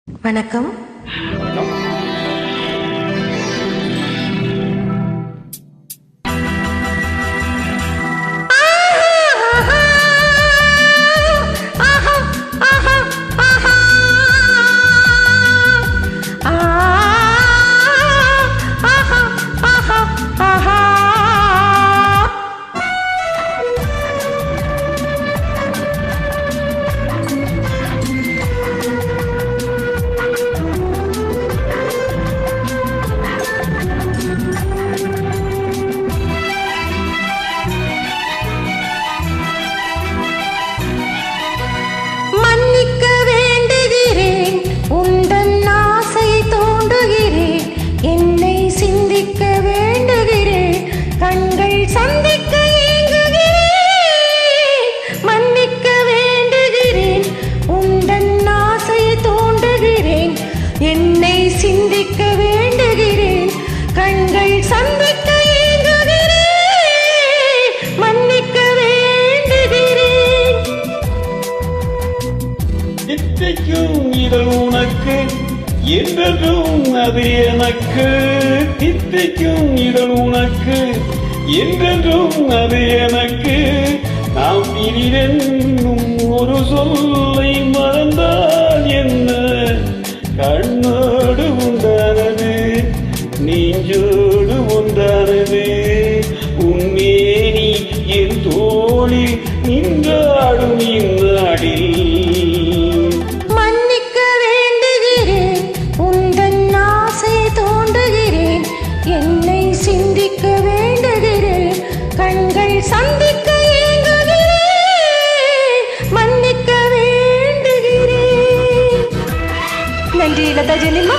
வணக்கம். என்னை சிந்திக்க வேண்டுகிறேன், கண்கள் சந்திக்க ஏங்குகிறேன், மன்னிக்க வேண்டுகிறேன். தித்திக்கும் இதழ் உனக்கு என்றும் அது எனக்கு. தித்திக்கும் இதழ் உனக்கு என்றும் அது எனக்கு. நாம் பிரிவென்னும் ஒரு சொல்லை மறந்தால் என்ன? கண்ணோடு உண்டானது நெஞ்சோடு ஒன்றானது. உன்மேனி என் தோளில் நின்றாடும் இந்நாடில். மன்னிக்க வேண்டுகிறேன், உந்தன் ஆசை தோன்றுகிறேன், என்னை சிந்திக்க வேண்டுகிறேன், கண்கள் சந்திக்க ஏங்குகிறேன், மன்னிக்க வேண்டுகிறேன். நன்றி லதா ஜெனிமா.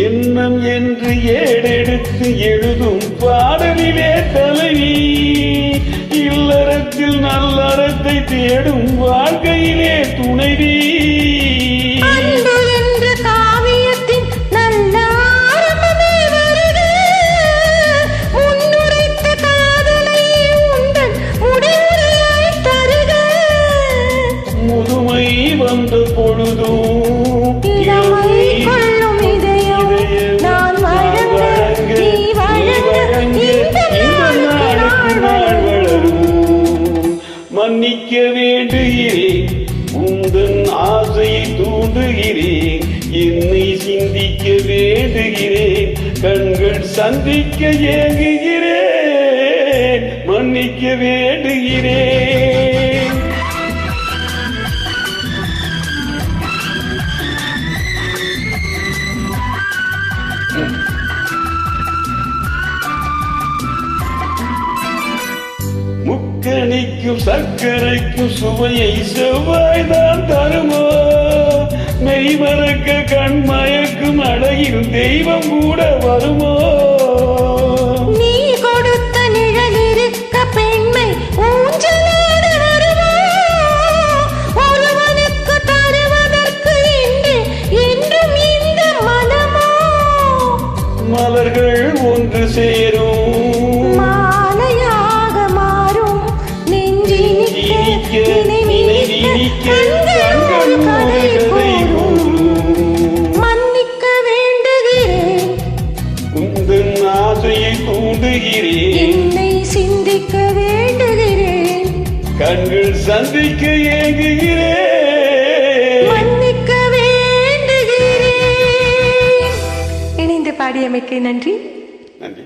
எண்ணம் என்று ஏடெடுத்து எழுதும் பாடலிலே தலைவி, இல்லறத்தில் நல்லறத்தை தேடும் வாழ்க்கையிலே துணைவி. முதுமை வந்த பொழுதும் இளமை கொள்ளும் இதயம் நான் வழங்க நீ வழங்க இந்த நாளுக்கு நாள் வளரும். மன்னிக்க வேண்டுகிறேன், உந்தன் ஆசையை தூண்டுகிறேன், என்னை சிந்திக்க வேண்டுகிறேன், கண்கள் சந்திக்க ஏங்குகிறேன், மன்னிக்க வேண்டுகிறேன். முக்கணிக்கும் சர்க்கரைக்கும் சுவையை செவ்வாய்தான் தருமோ? மெய்மறக்க கண்மயக்கும் அழகில் தெய்வம் கூட வருமோ? நீ கொடுத்த நிழல் இருக்க பெண்மை ஊஞ்சலாட வருமோ? ஒருவனுக்கு தருவதற்கு இன்று என்றும் இந்த மனமோ? மலர்கள் ஒன்று சேரும் என்னை சிந்திக்க வேண்டுகிறேன், கண்கள் சந்திக்க ஏங்குகிறேன், மன்னிக்க வேண்டுகிறேன். இணைந்து பாடியமைக்கு நன்றி. நன்றி.